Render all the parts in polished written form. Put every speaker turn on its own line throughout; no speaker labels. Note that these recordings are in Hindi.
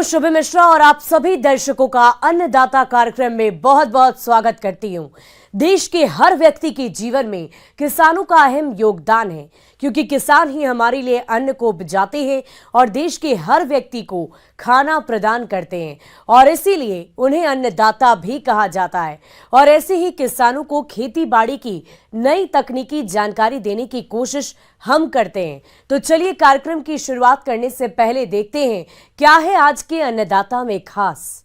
शुभ मिश्रा और आप सभी दर्शकों का अन्नदाता कार्यक्रम में बहुत बहुत स्वागत करती हूं। देश के हर व्यक्ति के जीवन में किसानों का अहम योगदान है, क्योंकि किसान ही हमारे लिए अन्न को उपजाते हैं और देश के हर व्यक्ति को खाना प्रदान करते हैं और इसीलिए उन्हें अन्नदाता भी कहा जाता है। और ऐसे ही किसानों को खेती बाड़ी की नई तकनीकी जानकारी देने की कोशिश हम करते हैं। तो चलिए कार्यक्रम की शुरुआत करने से पहले देखते हैं क्या है आज के अन्नदाता में खास।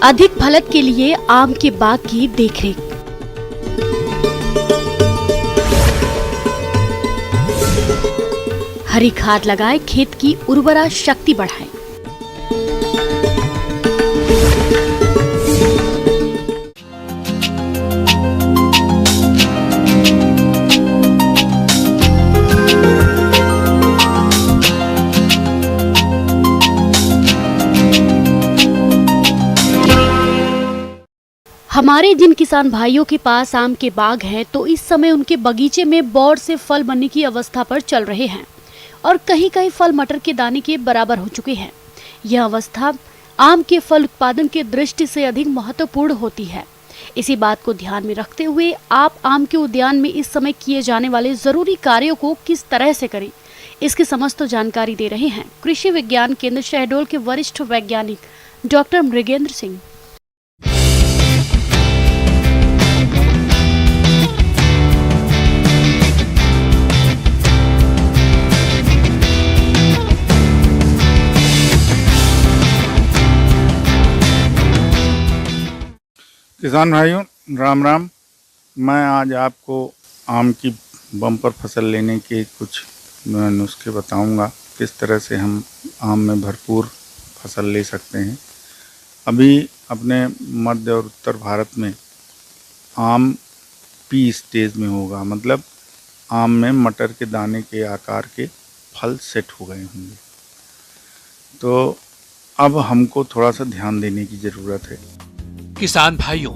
अधिक फलत के लिए आम के बाग की देखरेख। हरी खाद लगाए, खेत की उर्वरा शक्ति बढ़ाएं। हमारे जिन किसान भाइयों के पास आम के बाग हैं, तो इस समय उनके बगीचे में बौर से फल बनने की अवस्था पर चल रहे हैं और कहीं कहीं फल मटर के दाने के बराबर हो चुके हैं। यह अवस्था आम के फल उत्पादन की दृष्टि से अधिक महत्वपूर्ण होती है। इसी बात को ध्यान में रखते हुए आप आम के उद्यान में इस समय किए जाने वाले जरूरी कार्यों को किस तरह से करें, इसकी समस्त जानकारी दे रहे हैं कृषि विज्ञान केंद्र शहडोल के वरिष्ठ वैज्ञानिक डॉक्टर मृगेंद्र सिंह।
किसान भाइयों राम राम। मैं आज आपको आम की बम्पर फसल लेने के कुछ नुस्खे बताऊंगा, किस तरह से हम आम में भरपूर फसल ले सकते हैं। अभी अपने मध्य और उत्तर भारत में आम पी स्टेज में होगा, मतलब आम में मटर के दाने के आकार के फल सेट हो गए होंगे। तो अब हमको थोड़ा सा ध्यान देने की ज़रूरत है।
किसान भाइयों,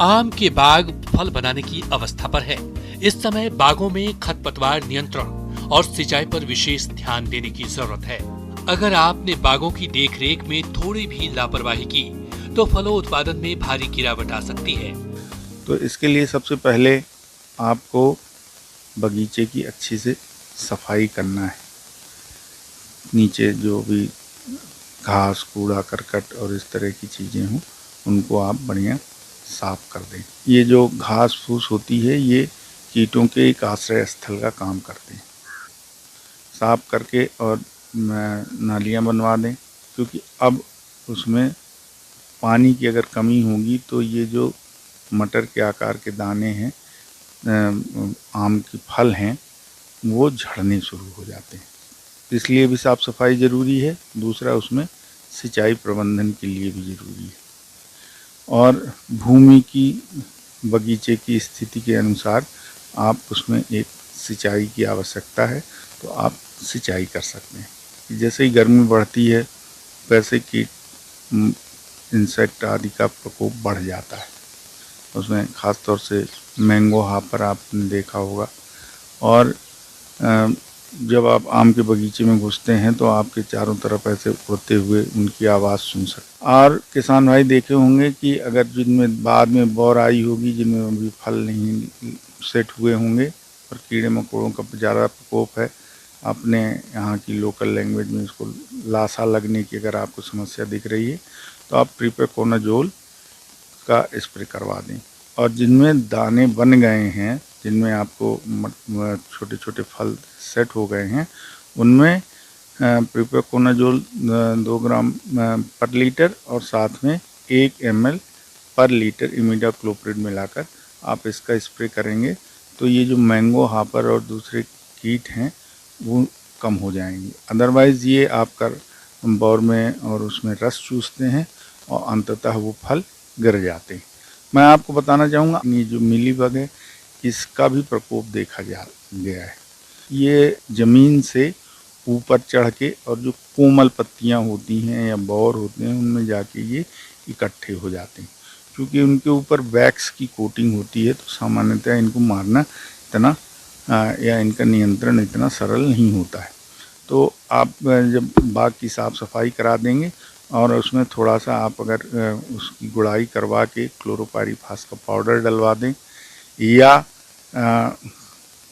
आम के बाग फल बनाने की अवस्था पर है। इस समय बागों में खरपतवार नियंत्रण और सिंचाई पर विशेष ध्यान देने की जरूरत है। अगर आपने बागों की देखरेख में थोड़ी भी लापरवाही की तो फलों उत्पादन में भारी गिरावट आ सकती है।
तो इसके लिए सबसे पहले आपको बगीचे की अच्छी से सफाई करना है। नीचे जो भी घास, कूड़ा, करकट और इस तरह की चीज़ें हों, उनको आप बढ़िया साफ कर दें। ये जो घास फूस होती है, ये कीटों के एक आश्रय स्थल का काम करते हैं। साफ करके और नालियाँ बनवा दें, क्योंकि अब उसमें पानी की अगर कमी होगी तो ये जो मटर के आकार के दाने हैं, आम के फल हैं, वो झड़ने शुरू हो जाते हैं। इसलिए भी साफ सफाई ज़रूरी है। दूसरा, उसमें सिंचाई प्रबंधन के लिए भी ज़रूरी है और भूमि की, बगीचे की स्थिति के अनुसार आप उसमें एक सिंचाई की आवश्यकता है, तो आप सिंचाई कर सकते हैं। जैसे ही गर्मी बढ़ती है वैसे कीट, इंसेक्ट आदि का प्रकोप बढ़ जाता है। उसमें ख़ास तौर से मैंगो हॉपर आपने देखा होगा। और जब आप आम के बगीचे में घुसते हैं तो आपके चारों तरफ ऐसे उड़ते हुए उनकी आवाज़ सुन सकते। और किसान भाई देखे होंगे कि अगर जिनमें बाद में बौर आई होगी, जिनमें अभी फल नहीं सेट हुए होंगे और कीड़े मकोड़ों का ज़्यादा प्रकोप है, अपने यहाँ की लोकल लैंग्वेज में इसको लासा लगने की अगर आपको समस्या दिख रही है, तो आप ट्रिपेकोनाजोल का स्प्रे करवा दें। और जिनमें दाने बन गए हैं, जिनमें आपको छोटे छोटे फल सेट हो गए हैं, उनमें प्रोपिकोनाजोल 2 ग्राम पर लीटर और साथ में 1 ml पर लीटर इमिडाक्लोप्रिड मिलाकर आप इसका स्प्रे करेंगे तो ये जो मैंगो हॉपर और दूसरे कीट हैं वो कम हो जाएंगे। अदरवाइज़ ये आपका बौर में और उसमें रस चूसते हैं और अंततः वो फल गिर जाते हैं। मैं आपको बताना चाहूँगा, ये जो मिलीबग है, इसका भी प्रकोप देखा गया है। ये ज़मीन से ऊपर चढ़ के और जो कोमल पत्तियां होती हैं या बौर होते हैं, उनमें जाके ये इकट्ठे हो जाते हैं। क्योंकि उनके ऊपर वैक्स की कोटिंग होती है, तो सामान्यतः इनको मारना इतना या इनका नियंत्रण इतना सरल नहीं होता है। तो आप जब बाग की साफ़ सफाई करा देंगे और उसमें थोड़ा सा आप अगर उसकी गुड़ाई करवा के क्लोरोपाइरीफास का पाउडर डलवा दें या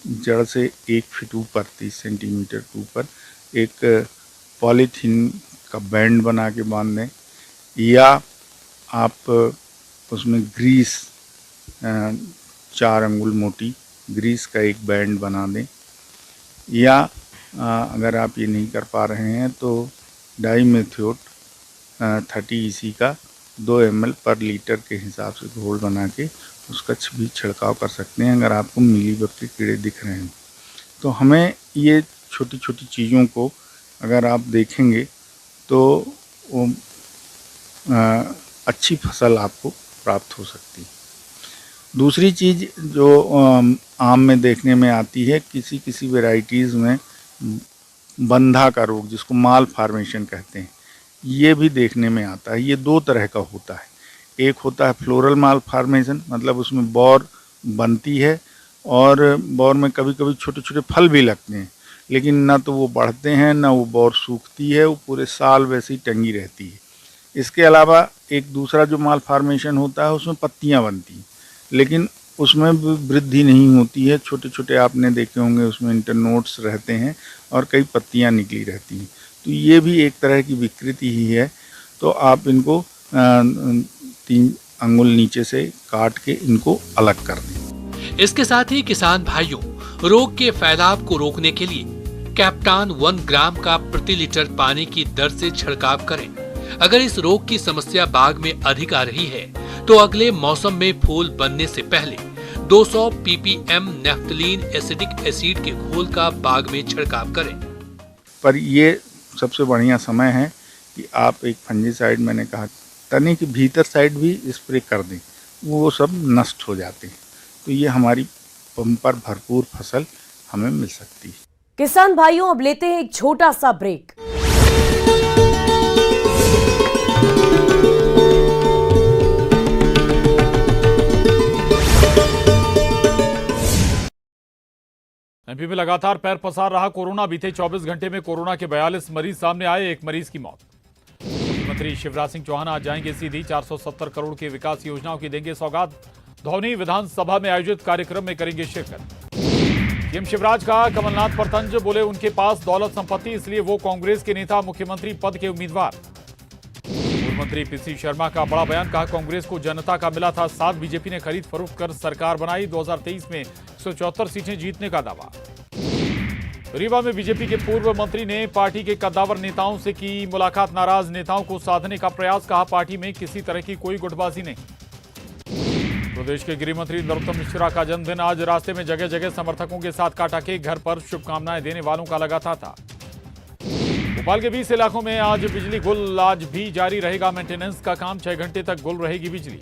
जड़ से 1 फीट ऊपर 30 सेंटीमीटर के ऊपर एक पॉलीथीन का बैंड बना के बांध दें या आप उसमें ग्रीस 4 अंगुल मोटी ग्रीस का एक बैंड बना दें या अगर आप ये नहीं कर पा रहे हैं तो डाईमेथ्योट 30 EC का 2 ml पर लीटर के हिसाब से घोल बना के उसका भी छिड़काव कर सकते हैं अगर आपको मिलीबग के कीड़े दिख रहे हैं। तो हमें ये छोटी छोटी चीज़ों को अगर आप देखेंगे तो वो अच्छी फसल आपको प्राप्त हो सकती है। दूसरी चीज़ जो आम में देखने में आती है, किसी वेराइटीज़ में बंधा का रोग जिसको माल फार्मेशन कहते हैं, ये भी देखने में आता है। ये 2 तरह का होता है। एक होता है फ्लोरल माल फार्मेशन, मतलब उसमें बौर बनती है और बौर में कभी कभी छोटे छोटे फल भी लगते हैं, लेकिन ना तो वो बढ़ते हैं ना वो बौर सूखती है, वो पूरे साल वैसे ही टंगी रहती है। इसके अलावा एक दूसरा जो माल फार्मेशन होता है उसमें पत्तियां बनती हैं, लेकिन उसमें वृद्धि नहीं होती है। छोटे छोटे आपने देखे होंगे उसमें इंटरनोड्स रहते हैं और कई पत्तियां निकली रहती हैं। तो ये भी एक तरह की विकृति ही है। तो आप इनको 3 अंगुल नीचे से काट के इनको अलग कर दें।
इसके साथ ही किसान भाइयों, रोग के फैलाव को रोकने के लिए कैप्टान 1 ग्राम का प्रति लीटर पानी की दर से छिड़काव करें। अगर इस रोग की समस्या बाग में अधिक आ रही है तो अगले मौसम में फूल बनने से पहले 200 ppm नेफ्थलीन एसिडिक एसिड के घोल का बाग में छिड़काव करें।
पर ये सबसे बढ़िया समय है कि आप एक फंजीसाइड, मैंने कहा तने के भीतर साइड भी स्प्रे कर दें, वो सब नष्ट हो जाते हैं। तो ये हमारी बम्पर भरपूर फसल हमें मिल सकती है।
किसान भाइयों, अब लेते हैं एक छोटा सा ब्रेक।
एमपी में लगातार पैर पसार रहा कोरोना। बीते 24 घंटे में कोरोना के 42 मरीज सामने आए, 1 मरीज की मौत। मुख्यमंत्री शिवराज सिंह चौहान आज जाएंगे सीधी 470 करोड़ की विकास योजनाओं की देंगे सौगात। धौनी विधानसभा में आयोजित कार्यक्रम में करेंगे शिरकत। सीएम शिवराज का कमलनाथ पर तंज, बोले उनके पास दौलत संपत्ति इसलिए वो कांग्रेस के नेता मुख्यमंत्री पद के उम्मीदवार। पूर्व मंत्री पीसी शर्मा का बड़ा बयान, कहा कांग्रेस को जनता का मिला था साथ, बीजेपी ने खरीद फरोख्त कर सरकार बनाई। 2023 में 174 सीटें जीतने का दावा। रीवा में बीजेपी के पूर्व मंत्री ने पार्टी के कद्दावर नेताओं से की मुलाकात, नाराज नेताओं को साधने का प्रयास, कहा पार्टी में किसी तरह की कोई गुटबाजी नहीं। प्रदेश के गृह मंत्री नरोत्तम मिश्रा का जन्मदिन, आज रास्ते में जगह जगह समर्थकों के साथ काटा केक, घर पर शुभकामनाएं देने वालों का लगा था। भोपाल के 20 इलाकों में आज बिजली गुल, आज भी जारी रहेगा मेंटेनेंस का काम, 6 घंटे तक गुल रहेगी बिजली।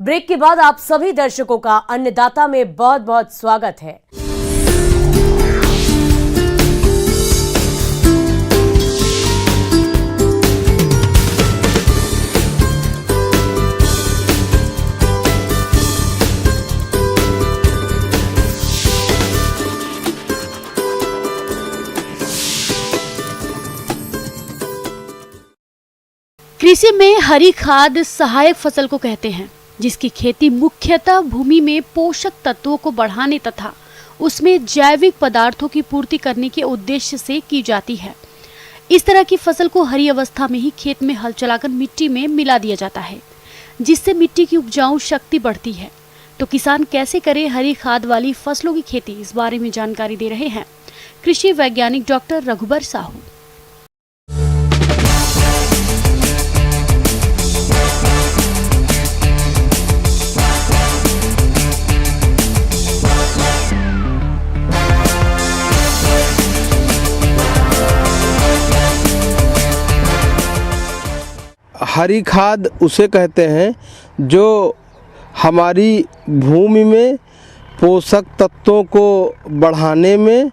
ब्रेक के बाद आप सभी दर्शकों का अन्नदाता में बहुत बहुत स्वागत है।
कृषि में हरी खाद सहायक फसल को कहते हैं, जिसकी खेती मुख्यतः भूमि में पोषक तत्वों को बढ़ाने तथा उसमें जैविक पदार्थों की पूर्ति करने के उद्देश्य से की जाती है। इस तरह की फसल को हरी अवस्था में ही खेत में हल चलाकर मिट्टी में मिला दिया जाता है, जिससे मिट्टी की उपजाऊ शक्ति बढ़ती है। तो किसान कैसे करें हरी खाद वाली फसलों की खेती, इस बारे में जानकारी दे रहे हैं कृषि वैज्ञानिक डॉक्टर रघुबर साहू।
हरी खाद उसे कहते हैं जो हमारी भूमि में पोषक तत्वों को बढ़ाने में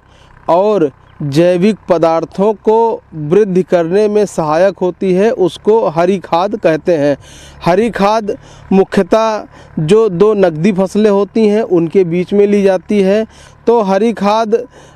और जैविक पदार्थों को वृद्धि करने में सहायक होती है, उसको हरी खाद कहते हैं। हरी खाद मुख्यतः जो दो नकदी फसलें होती हैं उनके बीच में ली जाती है। तो हरी खाद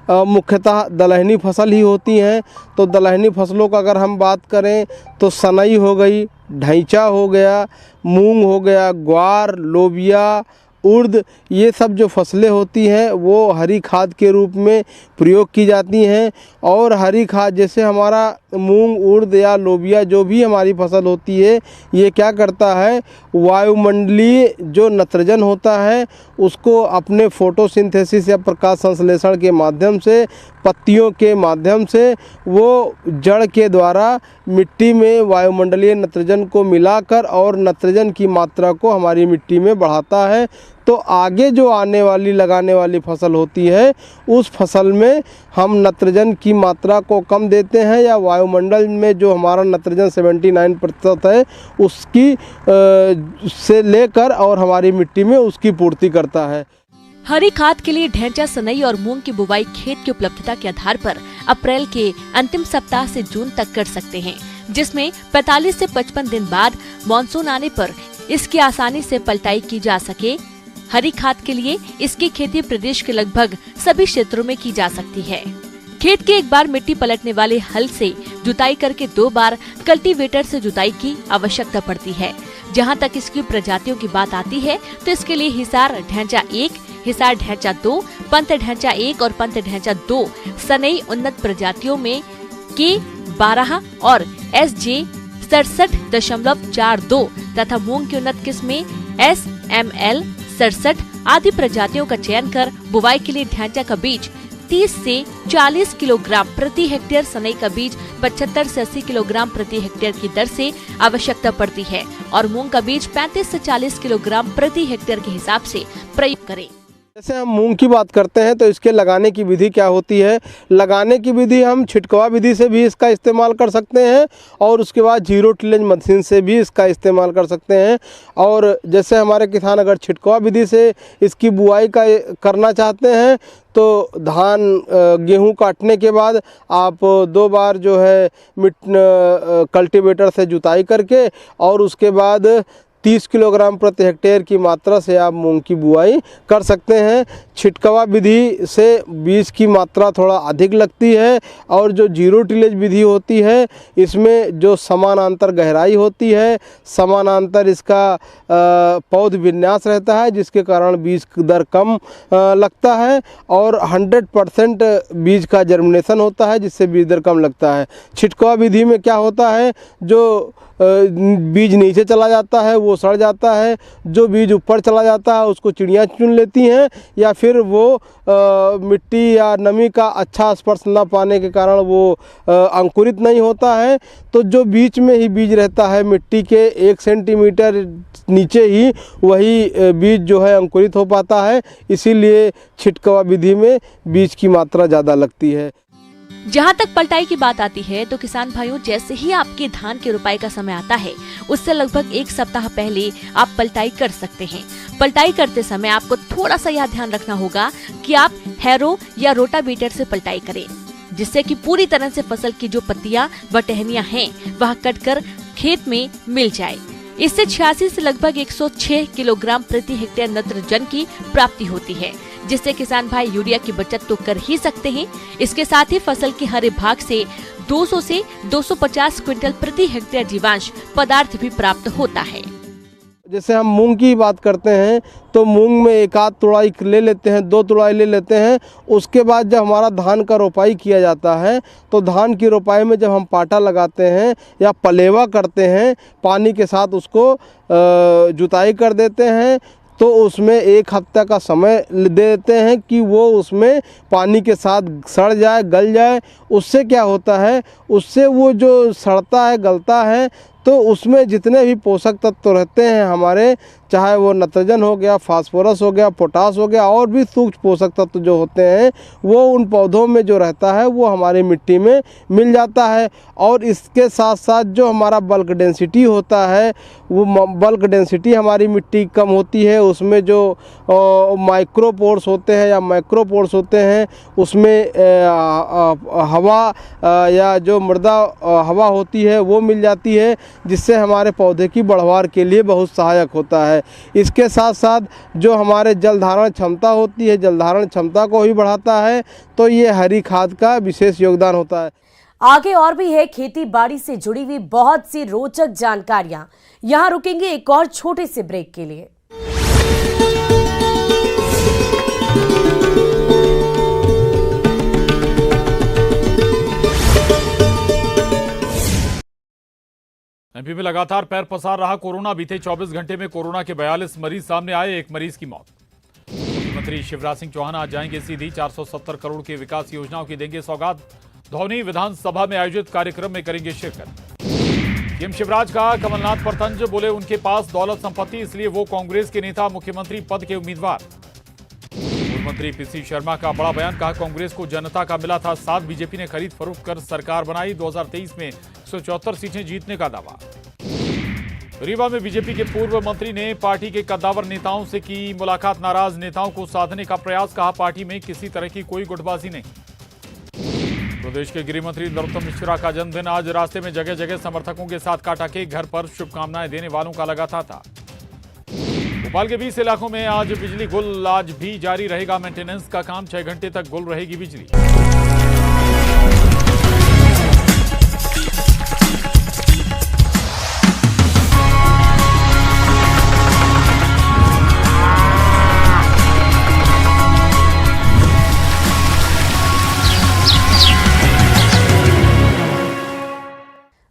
मुख्यतः दलहनी फसल ही होती हैं। तो दलहनी फसलों का अगर हम बात करें तो सनई हो गई, ढैंचा हो गया, मूंग हो गया, ग्वार, लोबिया, उर्द, ये सब जो फसलें होती हैं वो हरी खाद के रूप में प्रयोग की जाती हैं। और हरी खाद जैसे हमारा मूंग, उर्द या लोबिया जो भी हमारी फसल होती है, ये क्या करता है, वायुमंडलीय जो नत्रजन होता है उसको अपने फोटोसिंथेसिस या प्रकाश संश्लेषण के माध्यम से, पत्तियों के माध्यम से वो जड़ के द्वारा मिट्टी में वायुमंडलीय नत्रजन को मिलाकर और नत्रजन की मात्रा को हमारी मिट्टी में बढ़ाता है। तो आगे जो आने वाली लगाने वाली फसल होती है उस फसल में हम नत्रजन की मात्रा को कम देते हैं या वायुमंडल में जो हमारा नत्रजन 79% है उसकी से लेकर और हमारी मिट्टी में उसकी पूर्ति करता है।
हरी खाद के लिए ढैंचा, सनई और मूंग की बुवाई खेत की उपलब्धता के आधार पर अप्रैल के अंतिम सप्ताह से जून तक कर सकते हैं, जिसमें 45 से 55 दिन बाद मानसून आने पर इसकी आसानी से पलटाई की जा सके। हरी खाद के लिए इसकी खेती प्रदेश के लगभग सभी क्षेत्रों में की जा सकती है। खेत के एक बार मिट्टी पलटने वाले हल से जुताई करके 2 बार कल्टीवेटर से जुताई की आवश्यकता पड़ती है। जहां तक इसकी प्रजातियों की बात आती है तो इसके लिए हिसार ढैंचा 1, हिसार ढैंचा 2, पंत ढैंचा 1 और पंत ढैंचा 2 सनई उन्नत प्रजातियों में K12 और SJ 67.42 तथा मूंग की उन्नत किस्में SML 67 आदि प्रजातियों का चयन कर बुवाई के लिए ढैंचा का बीज 30 से 40 किलोग्राम प्रति हेक्टेयर, सनई का बीज 75 से 80 किलोग्राम प्रति हेक्टेयर की दर से आवश्यकता पड़ती है और मूंग का बीज 35 से 40 किलोग्राम प्रति हेक्टेयर के हिसाब से प्रयोग करें।
जैसे हम मूंग की बात करते हैं तो इसके लगाने की विधि क्या होती है। लगाने की विधि हम छिटकवा विधि से भी इसका इस्तेमाल कर सकते हैं और उसके बाद जीरो टिलेज मशीन से भी इसका इस्तेमाल कर सकते हैं। और जैसे हमारे किसान अगर छिटकवा विधि से इसकी बुआई का करना चाहते हैं तो धान गेहूं काटने के बाद आप 2 बार जो है कल्टीवेटर से जुताई करके और उसके बाद 30 किलोग्राम प्रति हेक्टेयर की मात्रा से आप मूंग की बुआई कर सकते हैं। छिटकवा विधि से बीज की मात्रा थोड़ा अधिक लगती है और जो जीरो टिलेज विधि होती है इसमें जो समानांतर गहराई होती है, समानांतर इसका पौध विन्यास रहता है जिसके कारण बीज दर कम लगता है और 100% बीज का जर्मिनेशन होता है जिससे बीज दर कम लगता है। छिटकवा विधि में क्या होता है, जो बीज नीचे चला जाता है वो सड़ जाता है, जो बीज ऊपर चला जाता है उसको चिड़ियाँ चुन लेती हैं या फिर वो मिट्टी या नमी का अच्छा स्पर्श न पाने के कारण वो अंकुरित नहीं होता है। तो जो बीच में ही बीज रहता है मिट्टी के 1 सेंटीमीटर नीचे ही वही बीज जो है अंकुरित हो पाता है, इसीलिए छिटकवा विधि में बीज की मात्रा ज़्यादा लगती है।
जहाँ तक पलटाई की बात आती है तो किसान भाइयों, जैसे ही आपके धान के रुपाई का समय आता है उससे लगभग 1 सप्ताह पहले आप पलटाई कर सकते हैं। पलटाई करते समय आपको थोड़ा सा यह ध्यान रखना होगा कि आप हैरो या रोटावेटर से पलटाई करें, जिससे कि पूरी तरह से फसल की जो पत्तियां व टहनियां हैं वह कटकर खेत में मिल जाए। इससे 86 से लगभग 106 किलोग्राम प्रति हेक्टेयर नत्रजन की प्राप्ति होती है, जिससे किसान भाई यूरिया की बचत तो कर ही सकते हैं। इसके साथ ही फसल के हरे भाग से 200 से 250 क्विंटल प्रति हेक्टेयर जीवांश पदार्थ भी प्राप्त होता है।
जैसे हम मूंग की बात करते हैं तो मूंग में 1 आध तुड़ाई ले लेते हैं, 2 तुड़ाई ले लेते हैं। उसके बाद जब हमारा धान का रोपाई किया जाता है तो धान की रोपाई में जब हम पाटा लगाते हैं या पलेवा करते हैं, पानी के साथ उसको जुताई कर देते हैं, तो उसमें 1 हफ्ता का समय दे देते हैं कि वो उसमें पानी के साथ सड़ जाए, गल जाए। उससे क्या होता है, उससे वो जो सड़ता है, गलता है, तो उसमें जितने भी पोषक तत्व रहते हैं हमारे, चाहे वो नाइट्रोजन हो गया, फास्फोरस हो गया, पोटास हो गया, और भी सूक्ष्म पोषक तत्व जो होते हैं वो उन पौधों में जो रहता है वो हमारी मिट्टी में मिल जाता है। और इसके साथ साथ जो हमारा बल्क डेंसिटी होता है, वो बल्क डेंसिटी हमारी मिट्टी कम होती है, उसमें जो माइक्रोपोर्स होते हैं या मैक्रोपोर्स होते हैं उसमें हवा या जो मृदा हवा होती है वो मिल जाती है, जिससे हमारे पौधे की बढ़वार के लिए बहुत सहायक होता है। इसके साथ साथ जो हमारे जल धारण क्षमता होती है, जल धारण क्षमता को भी बढ़ाता है, तो ये हरी खाद का विशेष योगदान होता है।
आगे और भी है खेती बाड़ी से जुड़ी हुई बहुत सी रोचक जानकारियां। यहां रुकेंगे एक और छोटे से ब्रेक के लिए।
एमपी में लगातार पैर पसार रहा कोरोना। बीते 24 घंटे में कोरोना के 42 मरीज सामने आए, एक मरीज की मौत। मुख्यमंत्री शिवराज सिंह चौहान आज जाएंगे सीधी, 470 करोड़ की विकास योजनाओं की देंगे सौगात। धौनी विधानसभा में आयोजित कार्यक्रम में करेंगे शिरकत। सीएम शिवराज का कमलनाथ पर तंज, बोले उनके पास दौलत संपत्ति इसलिए वो कांग्रेस के नेता मुख्यमंत्री पद के उम्मीदवार। पूर्व मंत्री पीसी शर्मा का बड़ा बयान, कहा कांग्रेस को जनता का मिला था साथ, बीजेपी ने खरीद फरोख्त कर सरकार बनाई, 2023 में 174 सीटें जीतने का दावा। रीवा में बीजेपी के पूर्व मंत्री ने पार्टी के कद्दावर नेताओं से की मुलाकात, नाराज नेताओं को साधने का प्रयास, कहा पार्टी में किसी तरह की कोई गुटबाजी नहीं। प्रदेश के गृह मंत्री नरोत्तम मिश्रा का जन्मदिन, आज रास्ते में जगह जगह समर्थकों के साथ काटा केक, घर पर शुभकामनाएं देने वालों का लगा था। भोपाल के 20 इलाकों में आज बिजली गुल, आज भी जारी रहेगा मेंटेनेंस का काम, 6 घंटे तक गुल रहेगी बिजली।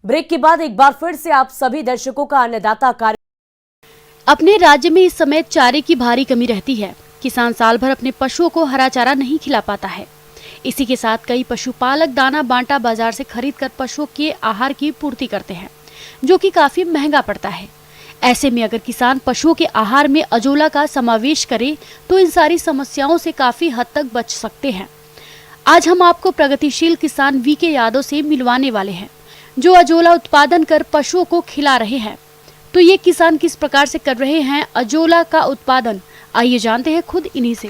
ब्रेक के बाद एक बार फिर से आप सभी दर्शकों का अन्नदाता कार्य।
अपने राज्य में इस समय चारे की भारी कमी रहती है। किसान साल भर अपने पशुओं को हरा चारा नहीं खिला पाता है। इसी के साथ कई पशुपालक दाना बांटा बाजार से खरीदकर पशुओं के आहार की पूर्ति करते हैं, जो कि काफी महंगा पड़ता है। ऐसे में अगर किसान पशुओं के आहार में अजोला का समावेश करे तो इन सारी समस्याओं से काफी हद तक बच सकते हैं। आज हम आपको प्रगतिशील किसान वीके यादव से मिलवाने वाले हैं, जो अजोला उत्पादन कर पशुओं को खिला रहे हैं। तो ये किसान किस प्रकार से कर रहे हैं अजोला का उत्पादन, आइए जानते हैं खुद इन्हीं से।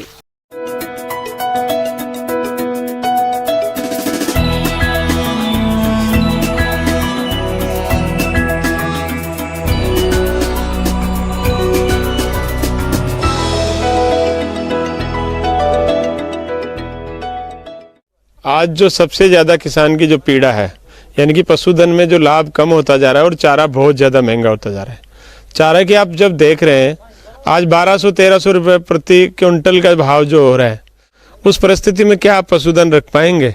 आज जो सबसे ज्यादा किसान की जो पीड़ा है, यानी कि पशुधन में जो लाभ कम होता जा रहा है और चारा बहुत ज़्यादा महंगा होता जा रहा है। चारा की आप जब देख रहे हैं आज 1200-1300 रुपये प्रति क्विंटल का भाव जो हो रहा है, उस परिस्थिति में क्या आप पशुधन रख पाएंगे?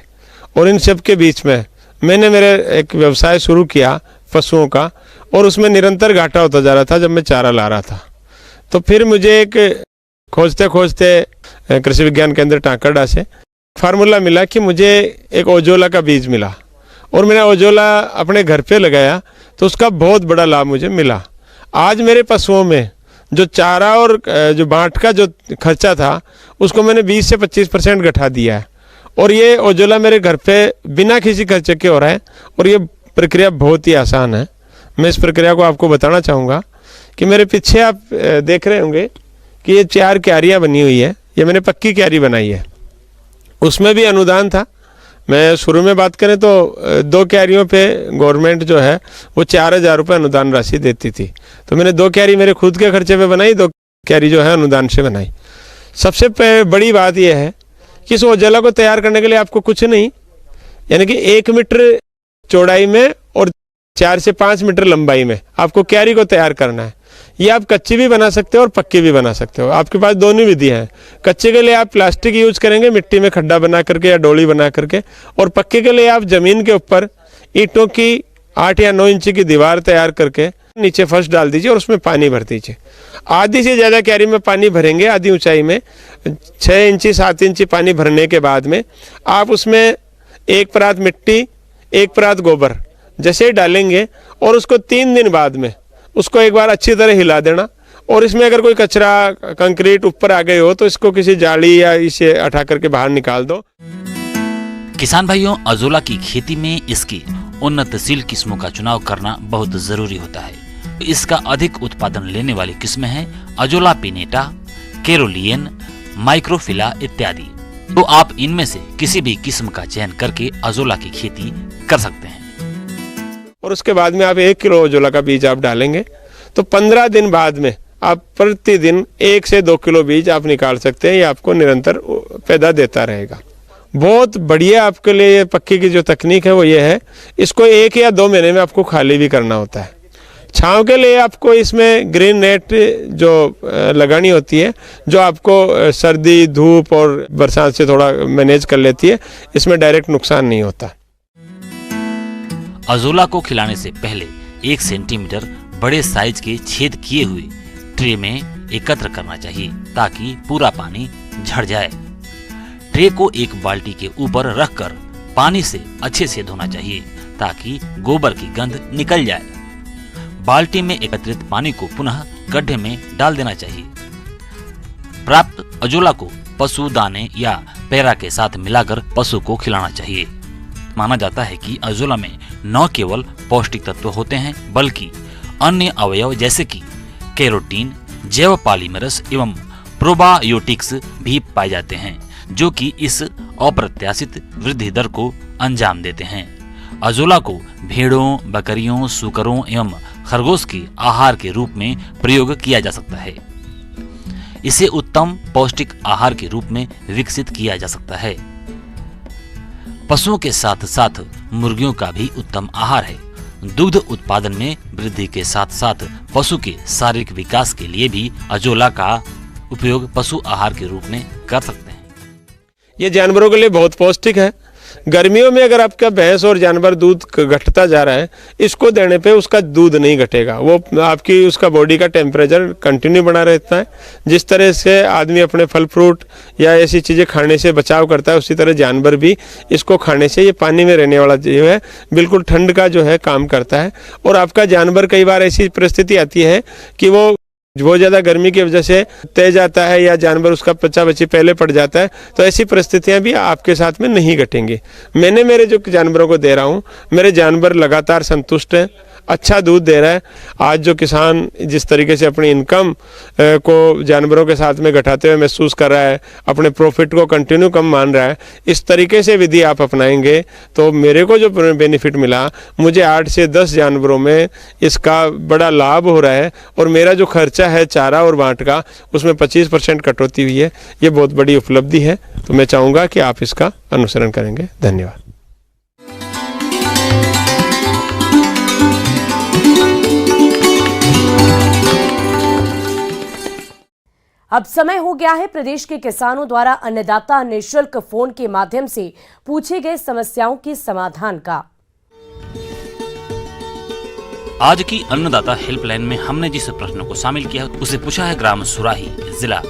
और इन सब के बीच में मैंने मेरे एक व्यवसाय शुरू किया पशुओं का, और उसमें निरंतर घाटा होता जा रहा था जब मैं चारा ला रहा था। तो फिर मुझे एक खोजते खोजते कृषि विज्ञान केंद्र टांकरडा से फार्मूला मिला कि मुझे एक ओजोला का बीज मिला, और मैंने ओजोला अपने घर पे लगाया तो उसका बहुत बड़ा लाभ मुझे मिला। आज मेरे पशुओं में जो चारा और जो बांट का जो खर्चा था उसको मैंने 20 से 25% घटा दिया है, और ये ओजोला मेरे घर पे बिना किसी खर्चे के हो रहा है, और ये प्रक्रिया बहुत ही आसान है। मैं इस प्रक्रिया को आपको बताना चाहूँगा कि मेरे पीछे आप देख रहे होंगे कि ये 4 क्यारियाँ बनी हुई है, ये मैंने पक्की क्यारी बनाई है। उसमें भी अनुदान था। मैं शुरू में बात करें तो 2 क्यारियों पे गवर्नमेंट जो है वो 4000 रुपये अनुदान राशि देती थी, तो मैंने 2 क्यारी मेरे खुद के खर्चे पे बनाई, 2 क्यारी जो है अनुदान से बनाई। सबसे बड़ी बात यह है कि इस ओजोला को तैयार करने के लिए आपको कुछ नहीं, यानी कि 1 मीटर चौड़ाई में और 4 से 5 मीटर लंबाई में आपको क्यारी को तैयार करना है। ये आप कच्ची भी बना सकते हो और पक्की भी बना सकते हो, आपके पास दोनों विधियां हैं। कच्चे के लिए आप प्लास्टिक यूज करेंगे, मिट्टी में खड्डा बना करके या डोली बना करके, और पक्के के लिए आप जमीन के ऊपर ईंटों की 8 या 9 इंच की दीवार तैयार करके नीचे फर्श डाल दीजिए और उसमें पानी भर दीजिए। आधी से ज़्यादा क्यारी में पानी भरेंगे, आधी ऊंचाई में 6 इंची 7 इंची पानी भरने के बाद में आप उसमें 1 परात मिट्टी 1 परात गोबर जैसे ही डालेंगे और उसको 3 दिन बाद में उसको एक बार अच्छी तरह हिला देना, और इसमें अगर कोई कचरा कंक्रीट ऊपर आ गए हो तो इसको किसी जाली या इसे हटा करके बाहर निकाल दो।
किसान भाइयों, अजोला की खेती में इसकी उन्नतशील किस्मों का चुनाव करना बहुत जरूरी होता है। इसका अधिक उत्पादन लेने वाली किस्में हैं अजोला पिनेटा, केरोलियन, माइक्रोफिला इत्यादि। तो आप इनमें से किसी भी किस्म का चयन करके अजोला की खेती कर सकते हैं।
और उसके बाद में आप 1 किलो अजोला का बीज आप डालेंगे तो 15 दिन बाद में आप प्रतिदिन 1 से 2 किलो बीज आप निकाल सकते हैं। ये आपको निरंतर पैदा देता रहेगा। बहुत बढ़िया आपके लिए ये पक्की की जो तकनीक है वो ये है, इसको 1 या 2 महीने में आपको खाली भी करना होता है। छांव के लिए आपको इसमें ग्रीन नेट जो लगानी होती है, जो आपको सर्दी, धूप और बरसात से थोड़ा मैनेज कर लेती है। इसमें डायरेक्ट नुकसान नहीं होता।
अजोला को खिलाने से पहले 1 सेंटीमीटर बड़े साइज के छेद किए हुए ट्रे में एकत्र करना चाहिए ताकि पूरा पानी झड़ जाए। ट्रे को एक बाल्टी के ऊपर रखकर पानी से अच्छे से धोना चाहिए ताकि गोबर की गंध निकल जाए। बाल्टी में एकत्रित पानी को पुनः गड्ढे में डाल देना चाहिए। प्राप्त अजोला को पशु दाने या पैरा के साथ मिलाकर पशु को खिलाना चाहिए। माना जाता है कि अजोला में न केवल पौष्टिक तत्व होते हैं बल्कि अन्य अवयव जैसे कि कैरोटीन, जैव पॉलीमरस एवं प्रोबायोटिक्स भी पाए जाते हैं जो कि इस अप्रत्याशित वृद्धि दर को अंजाम देते हैं। अजोला को भेड़ों, बकरियों, सूकरों एवं खरगोश के आहार के रूप में प्रयोग किया जा सकता है। इसे उत्तम पौष्टिक आहार के रूप में विकसित किया जा सकता है। पशुओं के साथ साथ मुर्गियों का भी उत्तम आहार है। दुग्ध उत्पादन में वृद्धि के साथ साथ पशु के शारीरिक विकास के लिए भी अजोला का उपयोग पशु आहार के रूप में कर सकते हैं।
ये जानवरों के लिए बहुत पौष्टिक है। गर्मियों में अगर आपका भैंस और जानवर दूध घटता जा रहा है, इसको देने पे उसका दूध नहीं घटेगा। वो आपकी उसका बॉडी का टेम्परेचर कंटिन्यू बना रहता है। जिस तरह से आदमी अपने फल फ्रूट या ऐसी चीज़ें खाने से बचाव करता है, उसी तरह जानवर भी इसको खाने से, ये पानी में रहने वाला जो है बिल्कुल ठंड का जो है काम करता है। और आपका जानवर, कई बार ऐसी परिस्थिति आती है कि वो बहुत ज़्यादा गर्मी की वजह से तेज आता है या जानवर उसका बच्चा बच्ची पहले पड़ जाता है, तो ऐसी परिस्थितियां भी आपके साथ में नहीं घटेंगी। मैंने मेरे जो जानवरों को दे रहा हूं, मेरे जानवर लगातार संतुष्ट हैं, अच्छा दूध दे रहा है। आज जो किसान जिस तरीके से अपनी इनकम को जानवरों के साथ में घटाते हुए महसूस कर रहा है, अपने प्रॉफिट को कंटिन्यू कम मान रहा है, इस तरीके से विधि आप अपनाएंगे तो मेरे को जो बेनिफिट मिला, मुझे 8 से 10 जानवरों में इसका बड़ा लाभ हो रहा है। और मेरा जो खर्चा है चारा और बांट का, उसमें 25% कटौती हुई है। ये बहुत बड़ी उपलब्धि है। तो मैं चाहूँगा कि आप इसका अनुसरण करेंगे। धन्यवाद।
अब समय हो गया है प्रदेश के किसानों द्वारा अन्नदाता निःशुल्क फोन के माध्यम से पूछे गए समस्याओं के समाधान का।
आज की अन्नदाता हेल्पलाइन में हमने जिस प्रश्न को शामिल किया उसे पूछा है ग्राम सुराही, जिला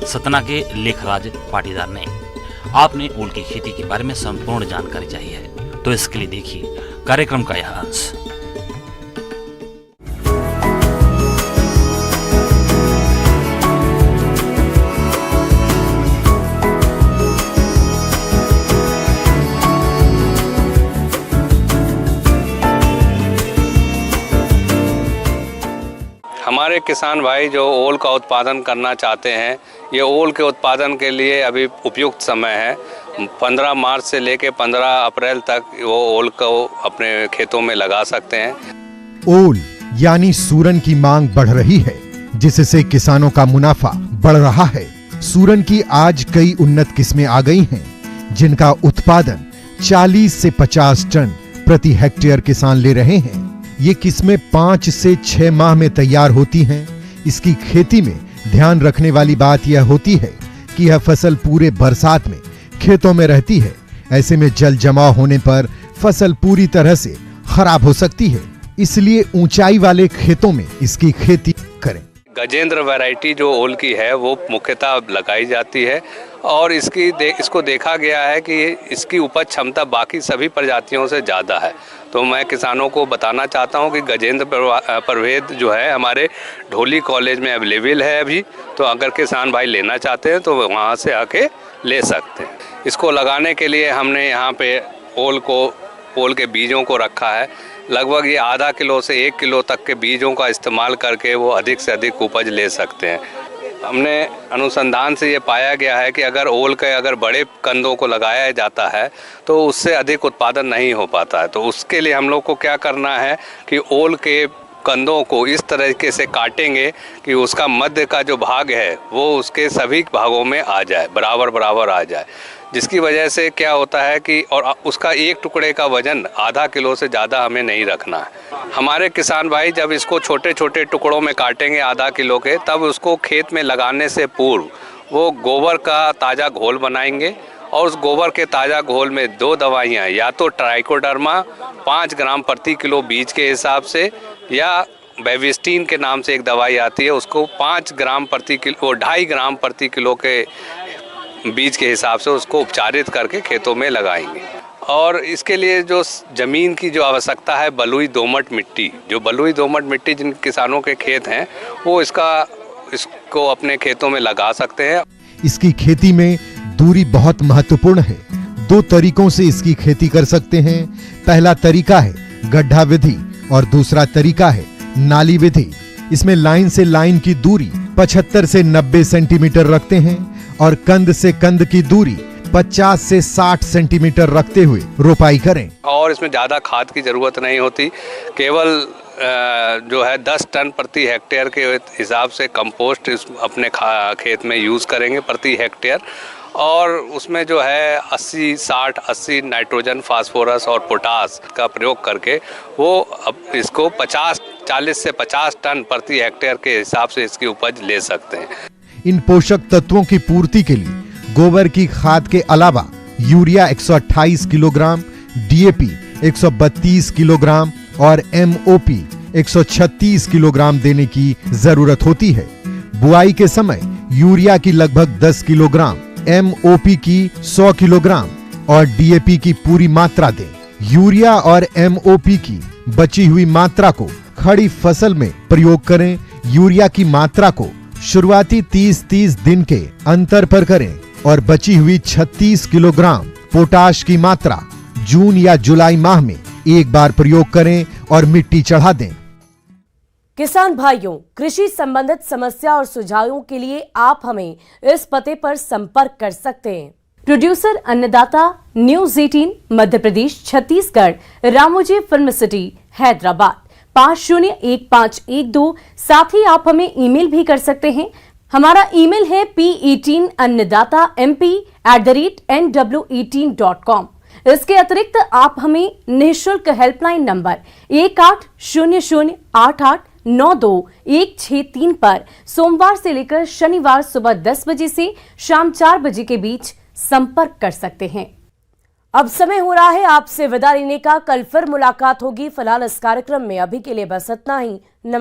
सतना के लेखराज पाटीदार ने। आपने ओल की खेती के बारे में संपूर्ण जानकारी चाहिए है, तो इसके लिए देखिए कार्यक्रम का यह अंश।
हमारे किसान भाई जो ओल का उत्पादन करना चाहते हैं, ये ओल के उत्पादन के लिए अभी उपयुक्त समय है। 15 मार्च से लेकर 15 अप्रैल तक वो ओल को अपने खेतों में लगा सकते हैं।
ओल यानी सूरन की मांग बढ़ रही है, जिससे किसानों का मुनाफा बढ़ रहा है। सूरन की आज कई उन्नत किस्में आ गई हैं, जिनका उत्पादन 40 से 50 टन प्रति हेक्टेयर किसान ले रहे हैं। ये किस्में 5 से 6 माह में तैयार होती हैं। इसकी खेती में ध्यान रखने वाली बात यह होती है कि यह फसल पूरे बरसात में खेतों में रहती है। ऐसे में जल जमाव होने पर फसल पूरी तरह से खराब हो सकती है, इसलिए ऊंचाई वाले खेतों में इसकी खेती करें।
गजेंद्र वैरायटी जो ओल की है वो मुख्यतः लगाई जाती है और इसको देखा गया है कि इसकी उपज क्षमता बाकी सभी प्रजातियों से ज़्यादा है। तो मैं किसानों को बताना चाहता हूं कि गजेंद्र प्रभेद जो है हमारे ढोली कॉलेज में अवेलेबल है अभी, तो अगर किसान भाई लेना चाहते हैं तो वहां से आके ले सकते हैं। इसको लगाने के लिए हमने यहाँ पे ओल के बीजों को रखा है। लगभग ये आधा किलो से 1 किलो तक के बीजों का इस्तेमाल करके वो अधिक से अधिक उपज ले सकते हैं। हमने अनुसंधान से ये पाया गया है कि अगर बड़े कंदों को लगाया जाता है तो उससे अधिक उत्पादन नहीं हो पाता है। तो उसके लिए हम लोग को क्या करना है कि ओल के कंदों को इस तरीके से काटेंगे कि उसका मध्य का जो भाग है वो उसके सभी भागों में आ जाए, बराबर आ जाए, जिसकी वजह से क्या होता है कि और उसका एक टुकड़े का वजन आधा किलो से ज़्यादा हमें नहीं रखना है। हमारे किसान भाई जब इसको छोटे छोटे टुकड़ों में काटेंगे आधा किलो के, तब उसको खेत में लगाने से पूर्व वो गोबर का ताज़ा घोल बनाएंगे और उस गोबर के ताज़ा घोल में 2 दवाइयाँ, या तो ट्राइकोडर्मा 5 ग्राम प्रति किलो बीज के हिसाब से, या बेविस्टीन के नाम से एक दवाई आती है, उसको 5 ग्राम प्रति किलो 2.5 ग्राम प्रति किलो के बीज के हिसाब से उसको उपचारित करके खेतों में लगाएंगे। और इसके लिए जो ज़मीन की जो आवश्यकता है, बलुई दोमट मिट्टी जिन किसानों के खेत हैं वो इसको अपने खेतों में लगा सकते हैं।
इसकी खेती में दूरी बहुत महत्वपूर्ण है। 2 तरीकों से इसकी खेती कर सकते हैं। पहला तरीका है गड्ढा विधि और दूसरा तरीका है नाली विधि। इसमें लाइन से लाइन की दूरी 75 से 90 सेंटीमीटर रखते हैं और कंद से कंद की दूरी 50 से 60 सेंटीमीटर रखते हुए रोपाई करें।
और इसमें ज़्यादा खाद की ज़रूरत नहीं होती, केवल जो है 10 टन प्रति हेक्टेयर के हिसाब से कंपोस्ट अपने खेत में यूज़ करेंगे प्रति हेक्टेयर। और उसमें जो है 80 नाइट्रोजन, फास्फोरस और पोटास का प्रयोग करके वो अब इसको 40 से 50 टन प्रति हेक्टेयर के हिसाब से इसकी उपज ले सकते हैं।
इन पोषक तत्वों की पूर्ति के लिए गोबर की खाद के अलावा यूरिया 128 किलोग्राम, डीएपी 132 किलोग्राम और एमओपी 136 किलोग्राम देने की जरूरत होती है। बुआई के समय यूरिया की लगभग 10 किलोग्राम, एमओपी की 100 किलोग्राम और डीएपी की पूरी मात्रा दें। यूरिया और एमओपी की बची हुई मात्रा को खड़ी फसल में प्रयोग करें। यूरिया की मात्रा को शुरुआती 30 दिन के अंतर पर करें और बची हुई 36 किलोग्राम पोटाश की मात्रा जून या जुलाई माह में एक बार प्रयोग करें और मिट्टी चढ़ा दें।
किसान भाइयों, कृषि संबंधित समस्या और सुझावों के लिए आप हमें इस पते पर संपर्क कर सकते हैं। प्रोड्यूसर अन्नदाता, news 18 Madhya Pradesh Chhattisgarh, Ramoji film city Hyderabad 501512। साथ ही आप हमें ईमेल भी कर सकते हैं। हमारा ईमेल है p18annadatamp@nw18.com। इसके अतिरिक्त आप हमें निःशुल्क हेल्पलाइन नंबर 180088926163 पर सोमवार से लेकर शनिवार सुबह 10 बजे से शाम 4 बजे के बीच संपर्क कर सकते हैं। अब समय हो रहा है आपसे विदा लेने का। कल फिर मुलाकात होगी। फिलहाल इस कार्यक्रम में अभी के लिए बस इतना ही। नमस्कार।